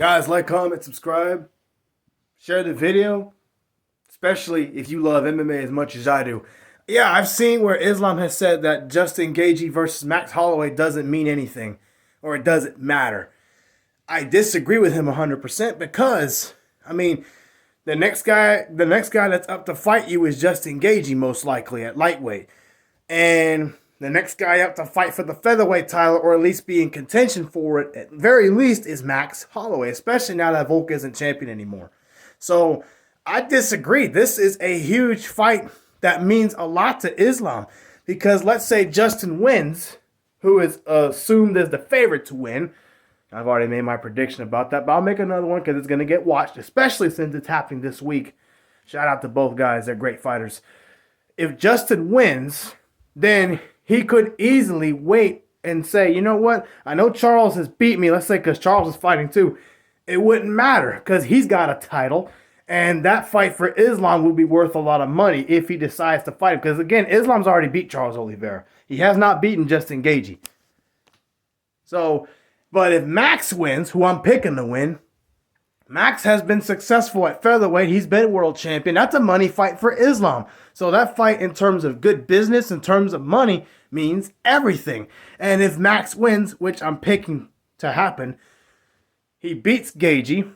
Guys, like, comment, subscribe, share the video, especially if you love MMA as much as I do. Yeah, I've seen where Islam has said that Justin Gaethje versus Max Holloway doesn't mean anything or it doesn't matter. I disagree with him 100% because, the next guy that's up to fight you is Justin Gaethje most likely at lightweight. And the next guy up to fight for the featherweight title, or at least be in contention for it, at very least, is Max Holloway, especially now that Volk isn't champion anymore. So I disagree. This is a huge fight that means a lot to Islam because let's say Justin wins, who is assumed as the favorite to win. I've already made my prediction about that, but I'll make another one because it's going to get watched, especially since it's happening this week. Shout out to both guys. They're great fighters. If Justin wins, then he could easily wait and say, you know what? I know Charles has beat me. Let's say because Charles is fighting too. It wouldn't matter because he's got a title. And that fight for Islam would be worth a lot of money if he decides to fight him. Because again, Islam's already beat Charles Oliveira. He has not beaten Justin Gaethje. So, but if Max wins, who I'm picking to win, Max has been successful at featherweight. He's been world champion. That's a money fight for Islam. So that fight in terms of good business, in terms of money, means everything. And if Max wins, which I'm picking to happen, he beats Gaethje.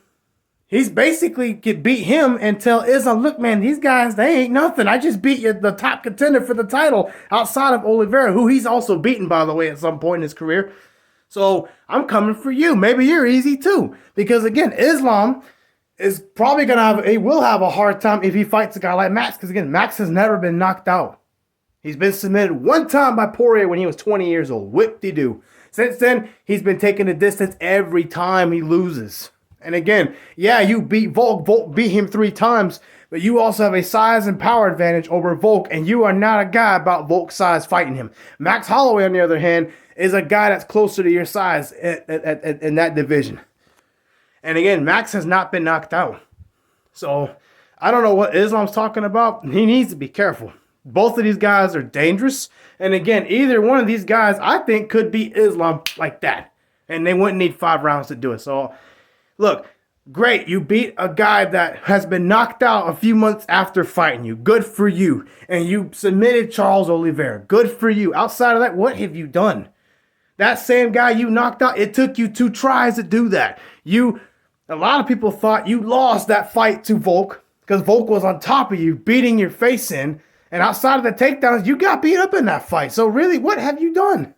He's basically could beat him and tell Islam, look, man, these guys, they ain't nothing. I just beat you, the top contender for the title outside of Oliveira, who he's also beaten, by the way, at some point in his career. So I'm coming for you. Maybe you're easy too. Because again, Islam is probably going to he will have a hard time if he fights a guy like Max. Because again, Max has never been knocked out. He's been submitted one time by Poirier when he was 20 years old. Whip-de-doo. Since then, he's been taking the distance every time he loses. And again, yeah, you beat Volk. Volk beat him 3 times. But you also have a size and power advantage over Volk. And you are not a guy about Volk's size fighting him. Max Holloway, on the other hand, is a guy that's closer to your size in that division. And again, Max has not been knocked out. So I don't know what Islam's talking about. He needs to be careful. Both of these guys are dangerous. And again, either one of these guys, I think, could beat Islam like that. And they wouldn't need 5 rounds to do it. So, look, great. You beat a guy that has been knocked out a few months after fighting you. Good for you. And you submitted Charles Oliveira. Good for you. Outside of that, what have you done? That same guy you knocked out, it took you 2 tries to do that. A lot of people thought you lost that fight to Volk because Volk was on top of you, beating your face in. And outside of the takedowns, you got beat up in that fight. So really, what have you done?